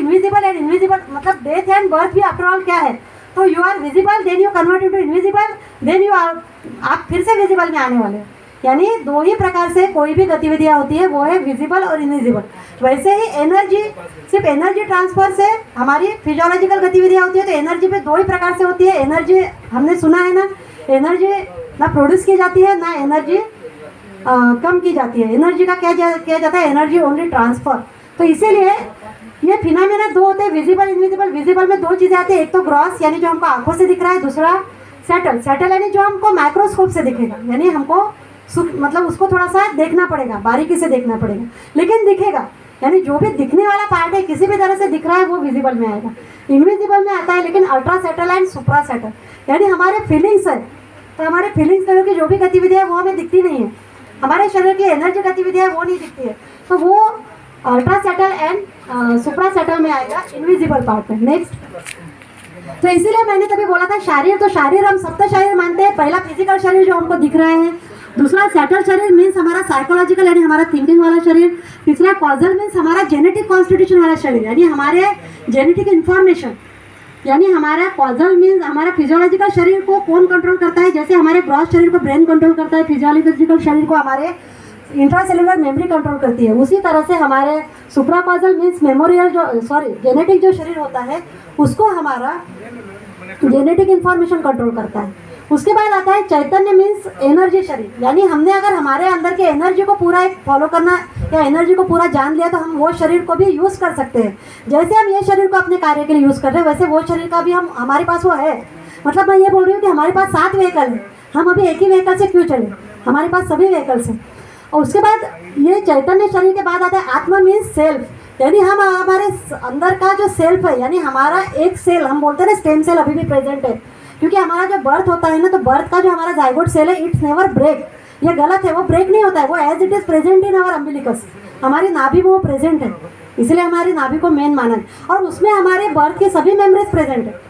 Invisible and invisible, मतलब death and birth भी after all क्या है, तो you are visible then you convert into invisible then you are, आप फिर से विजिबल में आने वाले। यानी दो ही प्रकार से कोई भी गतिविधियाँ होती है, वो है विजिबल और इनविजिबल। वैसे ही एनर्जी, सिर्फ एनर्जी ट्रांसफर से हमारी फिजियोलॉजिकल गतिविधियाँ होती है, तो एनर्जी पे दो ही प्रकार से होती है। एनर्जी हमने सुना है ना, एनर्जी ना प्रोड्यूस की जाती है ना एनर्जी कम की जाती है। एनर्जी का क्या किया जाता है, एनर्जी ओनली ट्रांसफर। तो इसीलिए ये फिनोमेना दो होते हैं, विजिबल इनविजिबल। विजिबल में दो चीज़ें आती है, एक तो ग्रॉस यानी जो हमको आंखों से दिख रहा है, दूसरा सैटल। सैटल यानी जो हमको माइक्रोस्कोप से दिखेगा, यानी हमको मतलब उसको थोड़ा सा देखना पड़ेगा, बारीकी से देखना पड़ेगा, लेकिन दिखेगा। यानी जो भी दिखने वाला पार्ट है किसी भी तरह से दिख रहा है वो विजिबल में आएगा। इनविजिबल में आता है लेकिन ultra settle and supra settle, यानी हमारे फीलिंग्स है, तो हमारे फीलिंग्स तरह की जो भी गतिविधियाँ है वो हमें दिखती नहीं है। हमारे शरीर की एनर्जी गतिविधियाँ है वो नहीं दिखती है, तो वो ultra settle and supra settle में आएगा, इनविजिबल पार्ट में। नेक्स्ट, तो इसीलिए मैंने तभी बोला था शरीर, तो शरीर हम सप्त शरीर मानते हैं। पहला फिजिकल शरीर जो हमको दिख रहा है, दूसरा सैटल शरीर मीन्स हमारा साइकोलॉजिकल यानी हमारा थिंकिंग वाला शरीर, तीसरा कॉजल मीन्स हमारा जेनेटिक कॉन्स्टिट्यूशन वाला शरीर, यानी हमारे जेनेटिक इन्फॉर्मेशन। यानी हमारा कॉजल मीन्स हमारा फिजियोलॉजिकल शरीर को कौन कंट्रोल करता है, जैसे हमारे ग्रॉस शरीर को ब्रेन कंट्रोल करता है, फिजियोलॉजिकल शरीर को हमारे इंट्रासेलुलर मेमोरी कंट्रोल करती है। उसी तरह से हमारे सुप्राकॉजल मीन्स मेमोरियल जेनेटिक जो शरीर होता है उसको हमारा जेनेटिक इन्फॉर्मेशन कंट्रोल करता है। उसके बाद आता है चैतन्य मीन्स एनर्जी शरीर, यानी हमने अगर हमारे अंदर के एनर्जी को पूरा एक फॉलो करना या एनर्जी को पूरा जान लिया तो हम वो शरीर को भी यूज़ कर सकते हैं। जैसे हम ये शरीर को अपने कार्य के लिए यूज़ कर रहे हैं, वैसे वो शरीर का भी हमारे पास वो है। मतलब मैं ये बोल रही हूँ कि हमारे पास 7 व्हीकल है, हम अभी एक ही व्हीकल से क्यों चले, हमारे पास सभी व्हीकल्स हैं। और उसके बाद ये चैतन्य शरीर के बाद आता है आत्मा मीन्स सेल्फ, यानी हम हमारे अंदर का जो सेल्फ है, यानी हमारा एक सेल, हम बोलते हैं ना स्टेम सेल अभी भी प्रेजेंट है, क्योंकि हमारा जो बर्थ होता है ना, तो बर्थ का जो हमारा जाइगोट सेल है इट्स नेवर ब्रेक, ये गलत है, वो ब्रेक नहीं होता है, वो as it is present in our umbilicus, हमारी नाभि में वो प्रेजेंट है, इसलिए हमारी नाभि को मेन माना है, और उसमें हमारे बर्थ की सभी मेमोरीज प्रेजेंट है।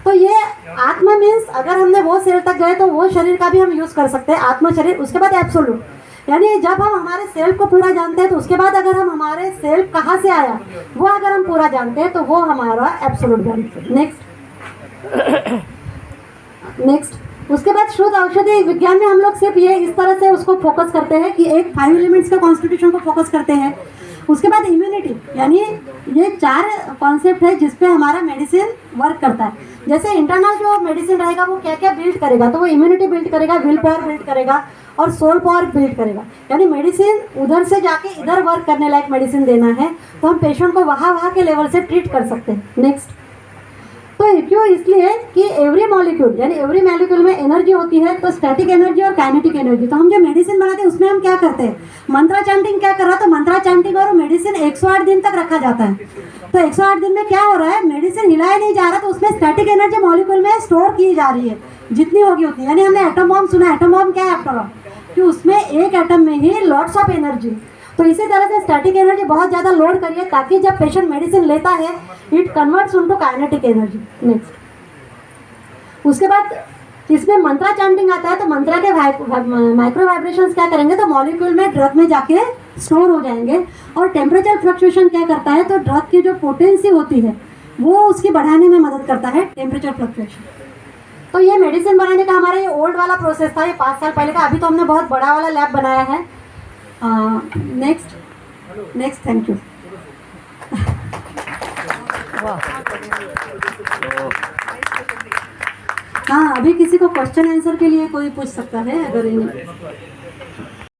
तो ये आत्मा मीन्स अगर हमने वो सेल तक गए तो वो शरीर का भी हम यूज़ कर सकते हैं, आत्मा शरीर। उसके बाद एब्सोल्यूट, यानी जब हम हमारे सेल्फ को पूरा जानते हैं तो उसके बाद अगर हम हमारे सेल्फ कहाँ से आया वो अगर हम पूरा जानते हैं तो वो हमारा एब्सोल्यूट बेनिफिट। नेक्स्ट उसके बाद शुद्ध औषधि विज्ञान में हम लोग सिर्फ ये इस तरह से उसको फोकस करते हैं कि एक 5 एलिमेंट्स के कॉन्स्टिट्यूशन को फोकस करते हैं। उसके बाद इम्यूनिटी, यानी ये 4 कॉन्सेप्ट है जिस पे हमारा मेडिसिन वर्क करता है। जैसे इंटरनल जो मेडिसिन रहेगा वो क्या क्या बिल्ड करेगा, तो वो इम्यूनिटी बिल्ड करेगा, विल पावर बिल्ड करेगा और सोल पावर बिल्ड करेगा। यानी मेडिसिन उधर से जाके इधर वर्क करने लायक मेडिसिन देना है तो हम पेशेंट को वहाँ के लेवल से ट्रीट कर सकते हैं। नेक्स्ट, तो क्यों, इसलिए कि एवरी मॉलिक्यूल यानी एवरी मॉलिक्यूल में एनर्जी होती है, तो स्टैटिक एनर्जी और काइनेटिक एनर्जी। तो हम जो मेडिसिन बनाते हैं उसमें हम क्या करते हैं, मंत्रा चैंटिंग क्या कर रहा है, तो मंत्रा चैंटिंग और मेडिसिन 108 दिन तक रखा जाता है। तो 108 दिन में क्या हो रहा है, मेडिसिन हिलाया नहीं जा रहा, तो उसमें स्टैटिक एनर्जी मॉलिक्यूल में स्टोर की जा रही है, जितनी होगी उतनी। यानी हमने एटम बॉम्ब सुना, एटम बॉम्ब क्या है आफ्टर ऑल, कि उसमें एक एटम में ही लॉट्स ऑफ एनर्जी। तो इसी तरह से स्टैटिक एनर्जी बहुत ज़्यादा लोड करिए ताकि जब पेशेंट मेडिसिन लेता है it converts into kinetic energy. Next, उसके बाद इसमें मंत्रा चैंटिंग आता है, तो मंत्रा के माइक्रो वाइब्रेशंस क्या करेंगे, तो मॉलिक्यूल में ड्रग में जाके स्टोर हो जाएंगे। और टेम्परेचर फ्लक्चुएशन क्या करता है, तो ड्रग की जो पोटेंसी होती है वो उसकी बढ़ाने में मदद करता है, टेम्परेचर फ्लक्चुएशन। तो ये मेडिसिन बनाने का हमारा ये ओल्ड वाला प्रोसेस था, ये 5 साल पहले का। अभी तो हमने बहुत बड़ा वाला लैब बनाया है। Next, thank you. हाँ, अभी किसी को क्वेश्चन आंसर के लिए कोई पूछ सकता है अगर